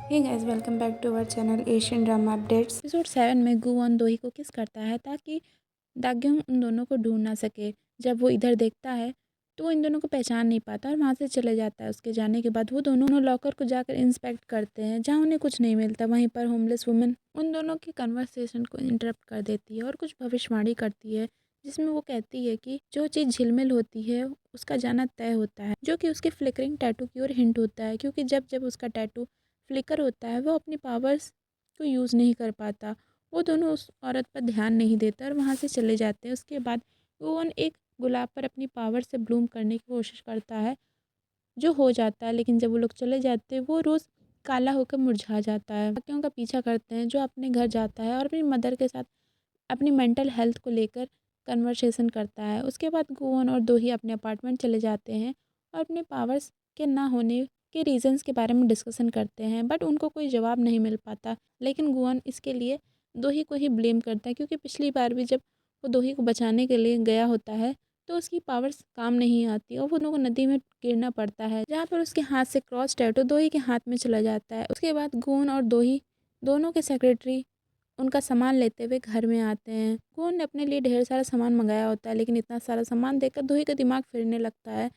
Hey guys, welcome back to our channel Asian drama updates. Episode 7 में गुवॉन दोही को किस करता है ताकि दाग्योंग उन दोनों को ढूंढ ना सके। जब वो इधर देखता है तो वो इन दोनों को पहचान नहीं पाता और वहाँ से चले जाता है। उसके जाने के बाद वो दोनों लॉकर को जाकर इंस्पेक्ट करते हैं, जहाँ उन्हें कुछ नहीं मिलता। वहीं पर होमलेस वुमेन उन दोनों की कन्वर्सेशन को इंटरप्ट कर देती है और कुछ भविष्यवाणी करती है, जिसमें वो कहती है कि जो चीज़ झिलमिल होती है उसका जाना तय होता है, जो कि उसके फ्लिकरिंग टैटू की ओर हिंट होता है, क्योंकि जब जब उसका टैटू फ्लिकर होता है वो अपनी पावर्स को यूज़ नहीं कर पाता। वो दोनों उस औरत पर ध्यान नहीं देते और वहाँ से चले जाते हैं। उसके बाद ओवन एक गुलाब पर अपनी पावर से ब्लूम करने की कोशिश करता है, जो हो जाता है, लेकिन जब वो लोग चले जाते हैं वो रोज़ काला होकर मुरझा जाता है। बाकियों का पीछा करते हैं, जो अपने घर जाता है और अपनी मदर के साथ अपनी मेंटल हेल्थ को लेकर कन्वर्सेशन करता है। उसके बाद गुवोन और दोही अपने अपार्टमेंट चले जाते हैं और अपने पावर्स के ना होने के रीजंस के बारे में डिस्कशन करते हैं, बट उनको कोई जवाब नहीं मिल पाता। लेकिन गुवोन इसके लिए दोही को ही ब्लेम करता है, क्योंकि पिछली बार भी जब वो दोही को बचाने के लिए गया होता है तो उसकी पावर्स काम नहीं आती और वो दोनों को नदी में गिरना पड़ता है, जहाँ पर उसके हाथ से क्रॉस टैटू दोही के हाथ में चला जाता है। उसके बाद गुवोन और दोही दोनों के सेक्रेटरी उनका सामान लेते हुए घर में आते हैं। गुवोन ने अपने लिए ढेर सारा सामान मंगाया होता है, लेकिन इतना सारा सामान देखकर दोही का दिमाग फिरने लगता है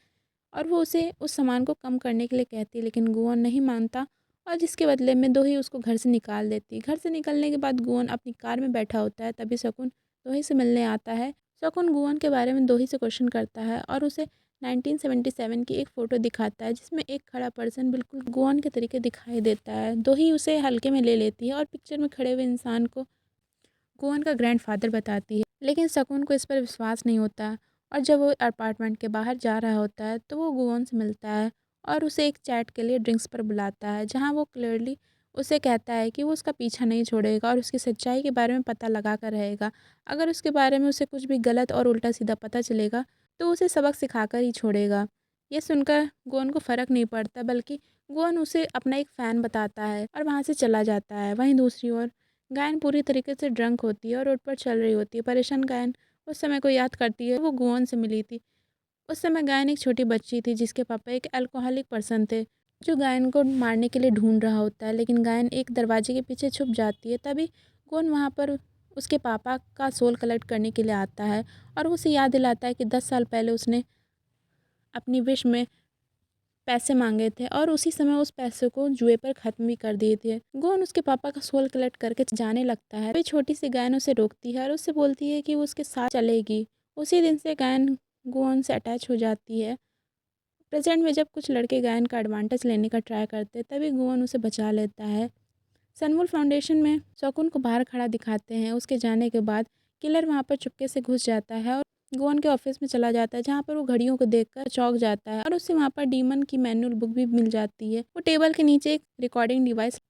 और वो उसे उस सामान को कम करने के लिए कहती है, लेकिन गुवोन नहीं मानता और जिसके बदले में दोही उसको घर से निकाल देती है। घर से निकलने के बाद गुवोन अपनी कार में बैठा होता है, तभी शकुन दोही से मिलने आता है। शकुन गुवोन के बारे में दोही से क्वेश्चन करता है और उसे 1977 की एक फ़ोटो दिखाता है, जिसमें एक खड़ा पर्सन बिल्कुल गुवोन के तरीके दिखाई देता है। दोही उसे हल्के में ले लेती है और पिक्चर में खड़े हुए इंसान को गुवोन का ग्रैंडफादर बताती है, लेकिन शकुन को इस पर विश्वास नहीं होता और जब वो अपार्टमेंट के बाहर जा रहा होता है तो वो गुवोन से मिलता है और उसे एक चैट के लिए ड्रिंक्स पर बुलाता है, जहाँ वो क्लियरली उसे कहता है कि वो उसका पीछा नहीं छोड़ेगा और उसकी सच्चाई के बारे में पता लगा कर रहेगा। अगर उसके बारे में उसे कुछ भी गलत और उल्टा सीधा पता चलेगा तो उसे सबक सिखाकर ही छोड़ेगा। ये सुनकर गुवोन को फ़र्क नहीं पड़ता, बल्कि गुवोन उसे अपना एक फ़ैन बताता है और वहाँ से चला जाता है। वहीं दूसरी ओर गायन पूरी तरीके से ड्रंक होती है और रोड पर चल रही होती है। परेशान गायन उस समय को याद करती है वो गुवोन से मिली थी। उस समय गायन एक छोटी बच्ची थी जिसके पापा एक अल्कोहलिक पर्सन थे, जो गायन को मारने के लिए ढूंढ रहा होता है, लेकिन गायन एक दरवाजे के पीछे छुप जाती है। तभी गुवोन वहाँ पर उसके पापा का सोल कलेक्ट करने के लिए आता है और उसे याद दिलाता है कि 10 साल पहले उसने अपनी विश में पैसे मांगे थे और उसी समय उस पैसे को जुए पर ख़त्म भी कर दिए थे। गोन उसके पापा का सोल कलेक्ट करके जाने लगता है। वही छोटी सी गायन उसे रोकती है और उससे बोलती है कि वो उसके साथ चलेगी। उसी दिन से गायन गोन से अटैच हो जाती है। प्रेजेंट में जब कुछ लड़के गायन का एडवांटेज लेने का ट्राई करते हैं, तभी गोन उसे बचा लेता है। सनवुल फाउंडेशन में शकुन को बाहर खड़ा दिखाते हैं। उसके जाने के बाद किलर वहाँ पर चुपके से घुस जाता है और गोवन के ऑफिस में चला जाता है, जहाँ पर वो घड़ियों को देखकर चौंक जाता है और उससे वहाँ पर डीमन की मैनुअल बुक भी मिल जाती है। वो टेबल के नीचे एक रिकॉर्डिंग डिवाइस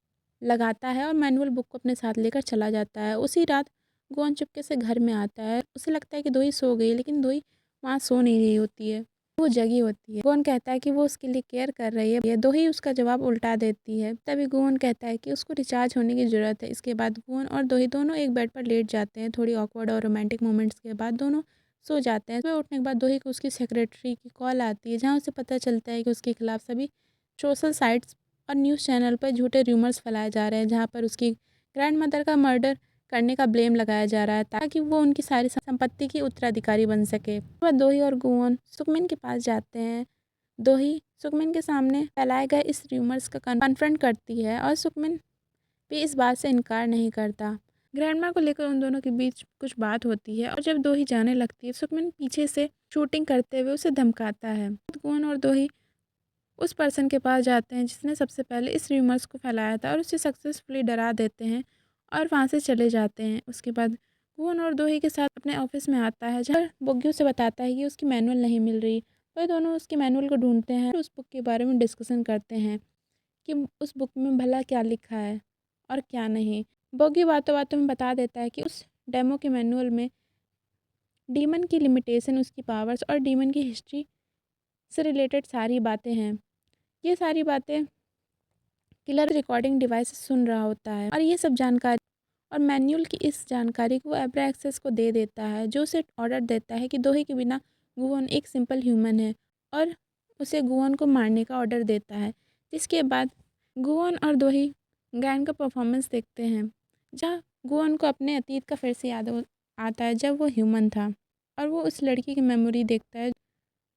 लगाता है और मैनुअल बुक को अपने साथ लेकर चला जाता है। उसी रात गोवन चुपके से घर में आता है। उसे लगता है कि दोही सो गई, लेकिन दोही वहाँ सो नहीं रही होती है, वो जगी होती है। गोवन कहता है कि वो उसके लिए केयर कर रही है। दोही उसका जवाब उल्टा देती है। तभी गोवन कहता है कि उसको रिचार्ज होने की ज़रूरत है। इसके बाद गोवन और दोही दोनों एक बेड पर लेट जाते हैं। थोड़ी ऑकवर्ड और रोमांटिक मोमेंट्स के बाद दोनों सो जाते हैं। सुबह उठने के बाद दोही को उसकी सेक्रेटरी की कॉल आती है, जहाँ उसे पता चलता है कि उसके खिलाफ सभी सोशल साइट्स और न्यूज़ चैनल पर झूठे र्यूमर्स फैलाए जा रहे हैं, जहाँ पर उसकी ग्रैंड मदर का मर्डर करने का ब्लेम लगाया जा रहा है, ताकि वो उनकी सारी संपत्ति की उत्तराधिकारी बन सके। उसके बाद दोही और गुवोन सुकमिन के पास जाते हैं। दोही सुकमिन के सामने फैलाए गए इस र्यूमर्स का कन्फ्रंट करती है और सुकमिन भी इस बात से इनकार नहीं करता। ग्रैंडमा को लेकर उन दोनों के बीच कुछ बात होती है और जब दोही जाने लगती है, सुकमिन पीछे से शूटिंग करते हुए उसे धमकाता है। गुवोन और दोही उस पर्सन के पास जाते हैं जिसने सबसे पहले इस र्यूमर्स को फैलाया था और उसे सक्सेसफुली डरा देते हैं और वहाँ से चले जाते हैं। उसके बाद गुवोन और दोही के साथ अपने ऑफिस में आता है, जहाँ बोग्यो से बताता है कि उसकी मैनुअल नहीं मिल रही। वह दोनों उसकी मैनुअल को ढूंढते हैं और उस बुक के बारे में डिस्कशन करते हैं कि उस बुक में भला क्या लिखा है और क्या नहीं। बोग्यो बातों बातों में बता देता है कि उस डेमो के मैनुअल में डीमन की लिमिटेशन, उसकी पावर्स और डीमन की हिस्ट्री से रिलेटेड सारी बातें हैं। ये सारी बातें किलर रिकॉर्डिंग डिवाइस से सुन रहा होता है और ये सब जानकारी और मैनुअल की इस जानकारी को एब्रा एक्सेस को दे देता है, जो उसे ऑर्डर देता है कि दोही के बिना गुवोन एक सिंपल ह्यूमन है और उसे गुवोन को मारने का ऑर्डर देता है। जिसके बाद गुवोन और दोही गायन का परफॉर्मेंस देखते हैं, जहाँ गुवन को अपने अतीत का फिर से आता है जब वो ह्यूमन था, और वो उस लड़की की मेमोरी देखता है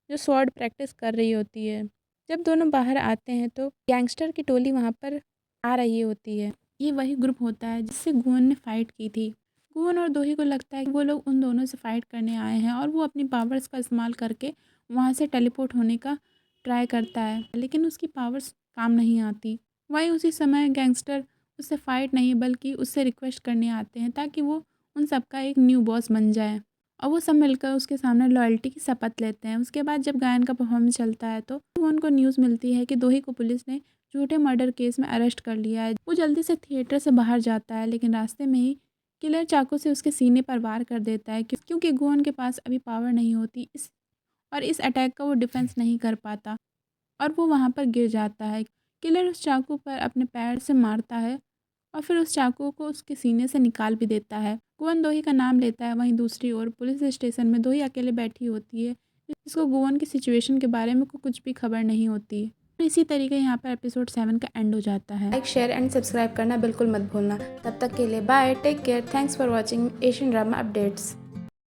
जो स्वॉर्ड प्रैक्टिस कर रही होती है। जब दोनों बाहर आते हैं तो गैंगस्टर की टोली वहाँ पर आ रही होती है। ये वही ग्रुप होता है जिससे गुवन ने फ़ाइट की थी। गुवन और दोही को लगता है कि वो लोग उन दोनों से फ़ाइट करने आए हैं, और वो अपनी पावर्स का इस्तेमाल करके वहाँ से टेलीपोर्ट होने का ट्राई करता है, लेकिन उसकी पावर्स काम नहीं आती। वहीं उसी समय गैंगस्टर उससे फ़ाइट नहीं बल्कि उससे रिक्वेस्ट करने आते हैं ताकि वो उन सबका एक न्यू बॉस बन जाए, और वो सब मिलकर उसके सामने लॉयल्टी की शपथ लेते हैं। उसके बाद जब गायन का परफॉर्मेंस चलता है तो उनको न्यूज़ मिलती है कि दोही को पुलिस ने झूठे मर्डर केस में अरेस्ट कर लिया है। वो जल्दी से थिएटर से बाहर जाता है, लेकिन रास्ते में ही किलर चाकू से उसके सीने पर वार कर देता है क्योंकि गुवन के पास अभी पावर नहीं होती इस अटैक का वो डिफेंस नहीं कर पाता, और वो वहाँ पर गिर जाता है। किलर उस चाकू पर अपने पैर से मारता है और फिर उस चाकू को उसके सीने से निकाल भी देता है। गुवन दोही का नाम लेता है। वहीं दूसरी ओर पुलिस स्टेशन में दोही अकेले बैठी होती है, जिसको गुवन की सिचुएशन के बारे में कुछ भी खबर नहीं होती। इसी तरीके यहाँ पर एपिसोड 7 का एंड हो जाता है। लाइक, शेयर एंड सब्सक्राइब करना बिल्कुल मत भूलना। तब तक के लिए bye, take care, thanks for watching Asian drama updates.